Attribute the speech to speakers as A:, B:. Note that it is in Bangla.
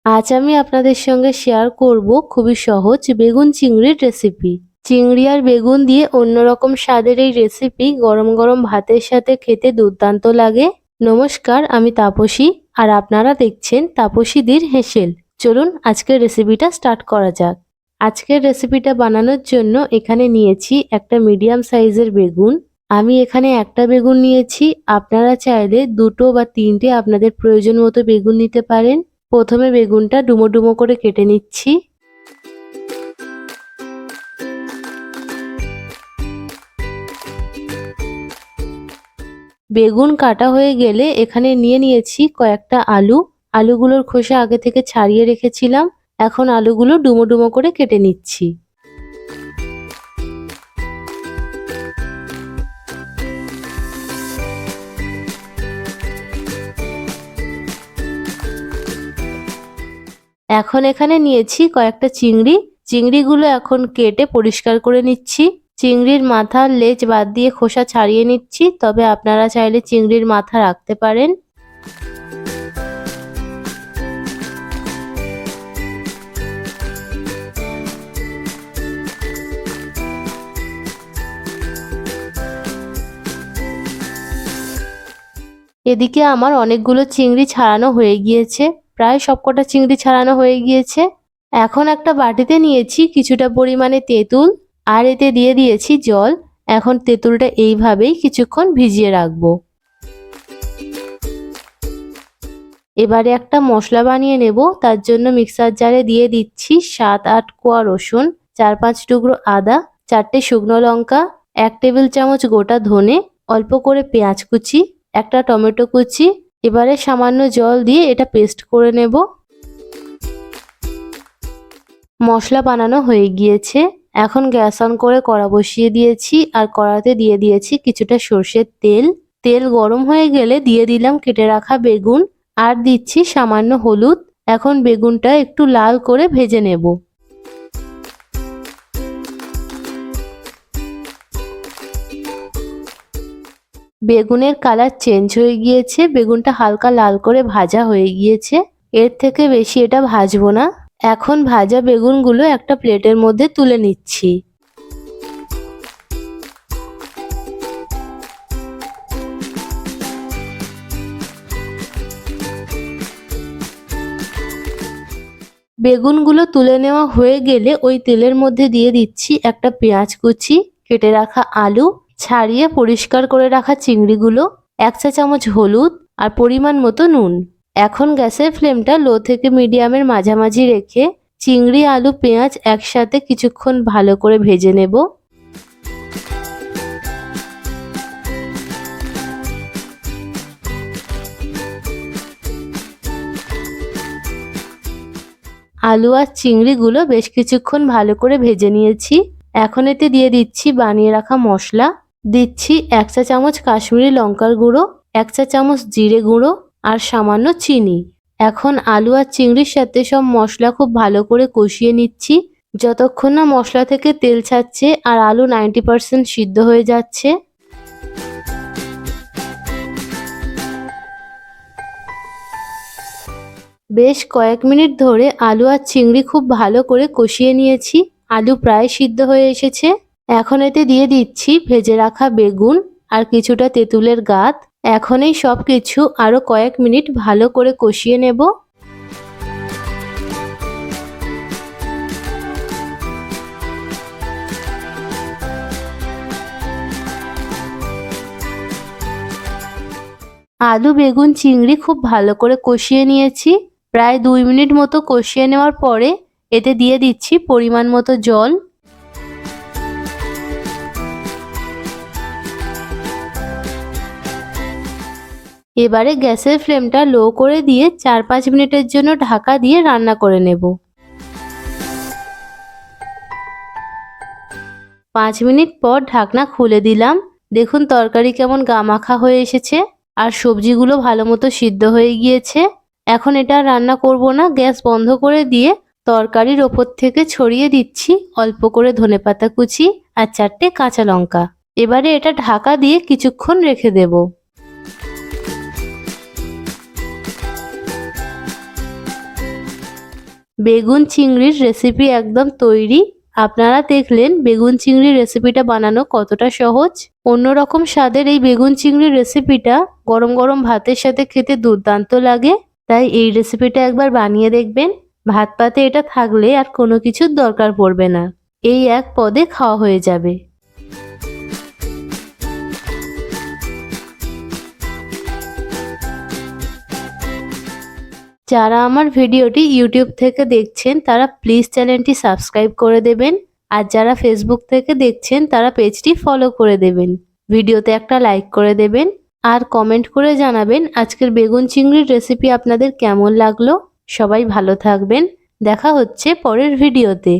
A: আজ আমি আপনাদের সঙ্গে শেয়ার করব খুবই সহজ বেগুন চিংড়ির রেসিপি। চিংড়ি আর বেগুন দিয়ে অন্যরকম স্বাদের এই রেসিপি গরম গরম ভাতের সাথে খেতে দুর্দান্ত লাগে। নমস্কার, আমি তাপসী আর আপনারা দেখছেন তাপসীদির হেসেল। চলুন আজকের রেসিপিটা স্টার্ট করা যাক। আজকের রেসিপিটা বানানোর জন্য এখানে নিয়েছি একটা মিডিয়াম সাইজের বেগুন। আমি এখানে একটা বেগুন নিয়েছি, আপনারা চাইলে দুটো বা তিনটে আপনাদের প্রয়োজন মতো বেগুন নিতে পারেন। প্রথমে বেগুনটা ডুমো ডুমো করে কেটে নিচ্ছি। বেগুন কাটা হয়ে গেলে এখানে নিয়ে নিয়েছি কয়েকটা আলু। আলুগুলোর খোসা আগে থেকে ছাড়িয়ে রেখেছিলাম। এখন আলুগুলো ডুমো ডুমো করে কেটে নিচ্ছি। এখন এখানে নিয়েছি কয়েকটা চিংড়ি। চিংড়িগুলো এখন কেটে পরিষ্কার করে নিচ্ছি। চিংড়ির মাথার লেজ বাদ দিয়ে খোসা ছাড়িয়ে নিচ্ছি, তবে আপনারা চাইলে চিংড়ির মাথা রাখতে পারেন। এদিকে আমার অনেকগুলো চিংড়ি ছাড়ানো হয়ে গিয়েছে, প্রায় সবকটা চিংড়ি ছাড়ানো হয়ে গিয়েছে। এখন একটা বাটিতে নিয়েছি কিছুটা পরিমাণে তেঁতুল আর এতে দিয়ে দিয়েছি জল। এখন তেঁতুলটা এইভাবেই কিছুক্ষণ ভিজিয়ে রাখবো। এবারে একটা মশলা বানিয়ে নেব। তার জন্য মিক্সার জারে দিয়ে দিচ্ছি 7-8 কোয়া রসুন, 4-5 টুকরো আদা, 4টে শুকনো লঙ্কা, 1 টেবিল চামচ গোটা ধনে, অল্প করে পেঁয়াজ কুচি, একটা টমেটো কুচি। এবারে সামান্য জল দিয়ে এটা পেস্ট করে নেব। মশলা বানানো হয়ে গিয়েছে। এখন গ্যাস অন করে কড়া বসিয়ে দিয়েছি আর কড়াতে দিয়ে দিয়েছি কিছুটা সর্ষের তেল। তেল গরম হয়ে গেলে দিয়ে দিলাম কেটে রাখা বেগুন আর দিচ্ছি সামান্য হলুদ। এখন বেগুনটা একটু লাল করে ভেজে নেব। বেগুনের কালার চেঞ্জ হয়ে গিয়েছে, বেগুনটা হালকা লাল করে ভাজা হয়ে গিয়েছে। এর থেকে বেশি এটা ভাজবো না। এখন ভাজা বেগুনগুলো একটা প্লেটের মধ্যে তুলে নিচ্ছি। বেগুনগুলো তুলে নেওয়া হয়ে গেলে ওই তেলের মধ্যে দিয়ে দিচ্ছি একটা পেঁয়াজ কুচি, কেটে রাখা আলু, ছাড়িয়ে পরিষ্কার করে রাখা চিংড়িগুলো, 1 চা চামচ হলুদ আর পরিমাণ মতো নুন। এখন গ্যাসের ফ্লেমটা লো থেকে মিডিয়ামের মাঝামাঝি রেখে চিংড়ি, আলু, পেঁয়াজ একসাথে কিছুক্ষণ ভালো করে ভেজে নেব। আলু আর চিংড়িগুলো বেশ কিছুক্ষণ ভালো করে ভেজে নিয়েছি। এখন এতে দিয়ে দিচ্ছি বানিয়ে রাখা মশলা। দিচ্ছি 1 চা চামচ কাশ্মীরি লঙ্কার গুঁড়ো, 1 চা চামচ জিরে গুঁড়ো আর সামান্য চিনি। এখন আলু আর চিংড়ির সাথে সব মশলা খুব ভালো করে কষিয়ে নিচ্ছি যতক্ষণ না মশলা থেকে তেল ছাড়ছে আর আলু 90% সিদ্ধ হয়ে যাচ্ছে। বেশ কয়েক মিনিট ধরে আলু আর চিংড়ি খুব ভালো করে কষিয়ে নিয়েছি। আলু প্রায় সিদ্ধ হয়ে এসেছে। এখন এতে দিয়ে দিচ্ছি ভেজে রাখা বেগুন আর কিছুটা তেঁতুলের গাঁথ। এখন এই সব কিছু আরো কয়েক মিনিট ভালো করে কষিয়ে নেব। আলু, বেগুন, চিংড়ি খুব ভালো করে কষিয়ে নিয়েছি। প্রায় 2 মিনিট মতো কষিয়ে নেওয়ার পরে এতে দিয়ে দিচ্ছি পরিমাণ মতো জল। এবারে গ্যাসের ফ্লেমটা লো করে দিয়ে 4-5 মিনিটের জন্য ঢাকা দিয়ে রান্না করে নেব। 5 মিনিট পর ঢাকনা খুলে দিলাম। দেখুন তরকারি কেমন গামাখা হয়ে এসেছে আর সবজিগুলো ভালো মতো সিদ্ধ হয়ে গিয়েছে। এখন এটা রান্না করব না, গ্যাস বন্ধ করে দিয়ে তরকারির ওপর থেকে ছড়িয়ে দিচ্ছি অল্প করে ধনেপাতা কুচি আর 4টে কাঁচা লঙ্কা। এবারে এটা ঢাকা দিয়ে কিছুক্ষণ রেখে দেব। বেগুন চিংড়ির রেসিপি একদম তৈরি। আপনারা দেখলেন বেগুন চিংড়ির রেসিপিটা বানানো কতটা সহজ। অন্যরকম স্বাদের এই বেগুন চিংড়ির রেসিপিটা গরম গরম ভাতের সাথে খেতে দুর্দান্ত লাগে। তাই এই রেসিপিটা একবার বানিয়ে দেখবেন। ভাত পাতে এটা থাকলে আর কোনো কিছুর দরকার পড়বে না। এই এক পদে খাওয়া হয়ে যাবে। যারা আমার ভিডিওটি ইউটিউব থেকে দেখছেন তারা প্লিজ চ্যানেলটি সাবস্ক্রাইব করে দেবেন। আর যারা ফেসবুক থেকে দেখছেন তারা পেজটি ফলো করে দেবেন। ভিডিওতে একটা লাইক করে দেবেন আর কমেন্ট করে জানাবেন আজকের বেগুন চিংড়ির রেসিপি আপনাদের কেমন লাগলো। সবাই ভালো থাকবেন। দেখা হচ্ছে পরের ভিডিওতে।